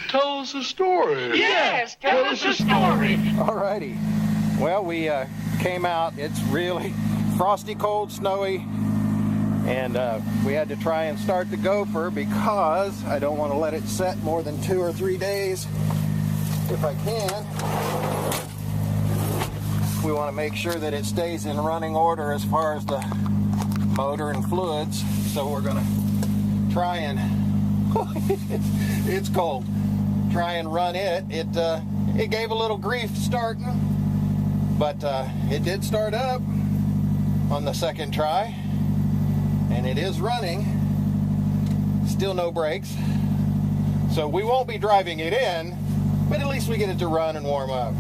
Tell us a story. Yes, tell us a story. Alrighty. Well, we came out. It's really frosty, cold, snowy, and we had to try and start the gopher because I don't want to let it set more than 2 or 3 days if I can. We want to make sure that it stays in running order as far as the motor and fluids. So we're going to try and it's cold. Try and run it. It gave a little grief starting, but it did start up on the second try, and it is running. Still no brakes, so we won't be driving it in, but at least we get it to run and warm up.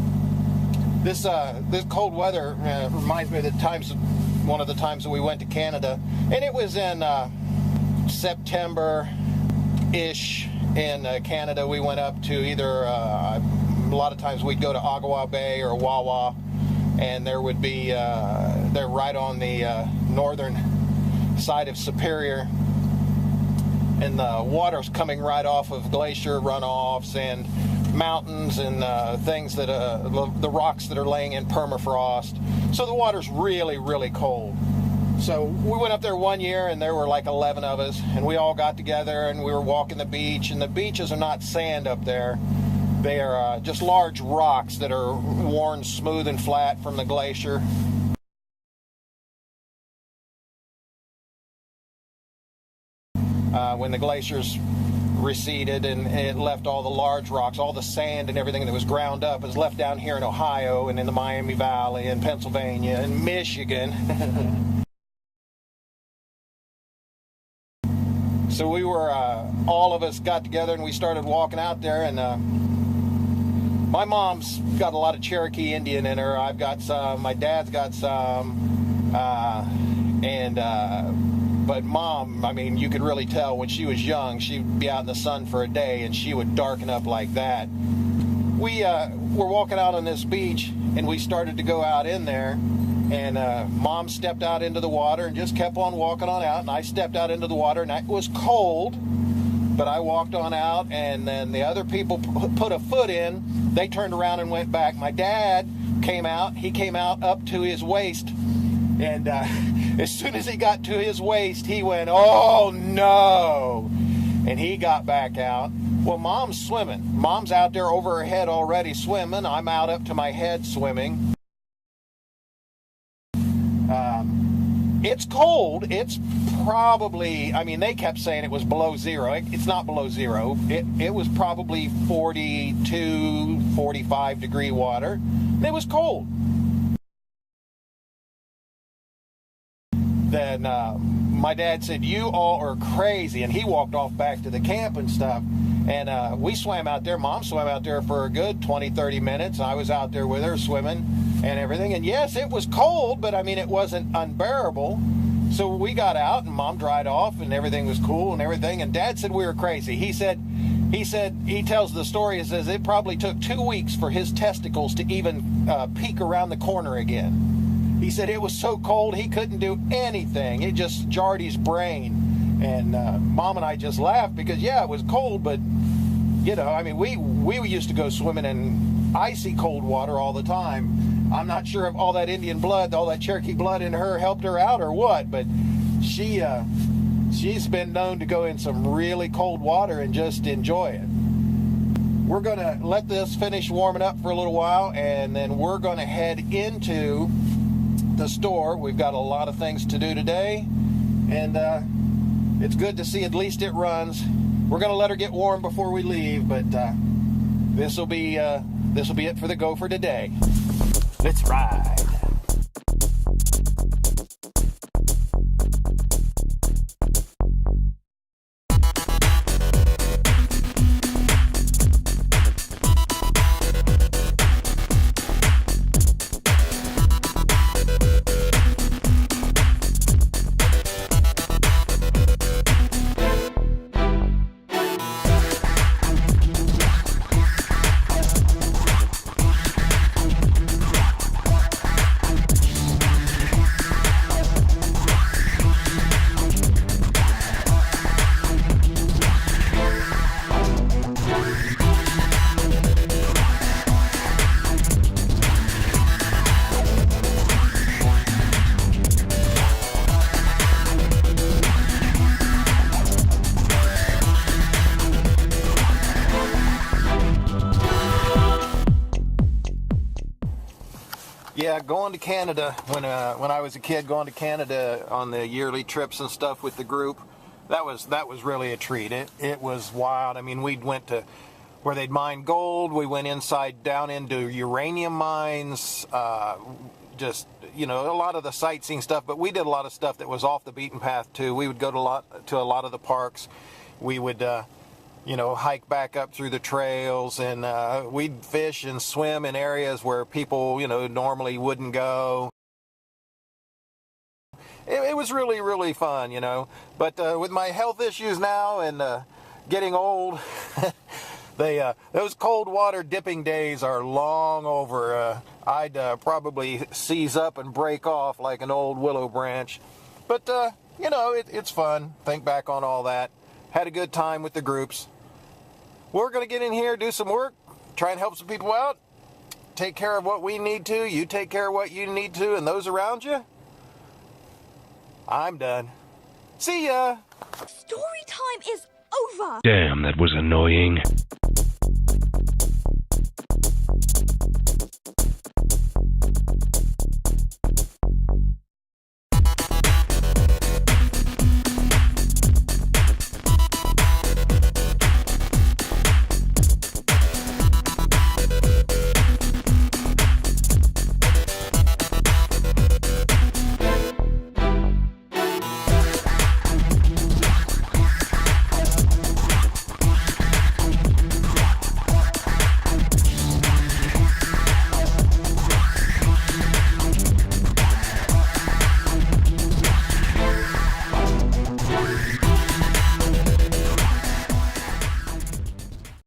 This cold weather reminds me of one of the times that we went to Canada, and it was in September-ish. In Canada, we went up to either, a lot of times we'd go to Ottawa Bay or Wawa, and there would be, they're right on the northern side of Superior, and the water's coming right off of glacier runoffs and mountains and things that, the rocks that are laying in permafrost. So the water's really, really cold. So we went up there one year, and there were like 11 of us, and we all got together and we were walking the beach, and the beaches are not sand up there. They are just large rocks that are worn smooth and flat from the glacier. When the glaciers receded and it left all the large rocks, all the sand and everything that was ground up is left down here in Ohio and in the Miami Valley and Pennsylvania and Michigan. So we were, all of us got together and we started walking out there, and my mom's got a lot of Cherokee Indian in her. I've got some, my dad's got some, but Mom, I mean, you could really tell when she was young, she'd be out in the sun for a day and she would darken up like that. We were walking out on this beach, and we started to go out in there, and Mom stepped out into the water and just kept on walking on out, and I stepped out into the water, and it was cold, but I walked on out, and then the other people put a foot in. They turned around and went back. My dad came out. He came out up to his waist, and as soon as he got to his waist, he went, "Oh no," and he got back out. Well, Mom's swimming. Mom's out there over her head already swimming. I'm out up to my head swimming. It's cold. It's probably, I mean, they kept saying it was below zero. It's not below zero. It was probably 42, 45 degree water. It was cold. Then my dad said, "You all are crazy," and he walked off back to the camp and stuff. And we swam out there. Mom swam out there for a good 20, 30 minutes. I was out there with her swimming and everything. And yes, it was cold, but I mean, it wasn't unbearable. So we got out, and Mom dried off, and everything was cool and everything. And Dad said we were crazy. He tells the story, he says it probably took 2 weeks for his testicles to even peek around the corner again. He said it was so cold he couldn't do anything. It just jarred his brain. And Mom and I just laughed because, yeah, it was cold, but, you know, I mean, we used to go swimming in icy cold water all the time. I'm not sure if all that Indian blood, all that Cherokee blood in her helped her out or what, but she's been known to go in some really cold water and just enjoy it. We're going to let this finish warming up for a little while, and then we're going to head into the store. We've got a lot of things to do today, and it's good to see at least it runs. We're going to let her get warm before we leave, but this will be it for the gopher today. Let's ride. Yeah, going to Canada when I was a kid, going to Canada on the yearly trips and stuff with the group, that was really a treat. It was wild. I mean, we went to where they'd mine gold. We went down into uranium mines. Just, you know, a lot of the sightseeing stuff. But we did a lot of stuff that was off the beaten path too. We would go to a lot of the parks. We would, you know, hike back up through the trails, and we'd fish and swim in areas where people, you know, normally wouldn't go. It was really, really fun, you know. But with my health issues now and getting old, those cold water dipping days are long over. I'd probably seize up and break off like an old willow branch. But, you know, it's fun. Think back on all that. Had a good time with the groups. We're going to get in here, do some work, try and help some people out, take care of what we need to, you take care of what you need to, and those around you. I'm done. See ya! Story time is over! Damn, that was annoying.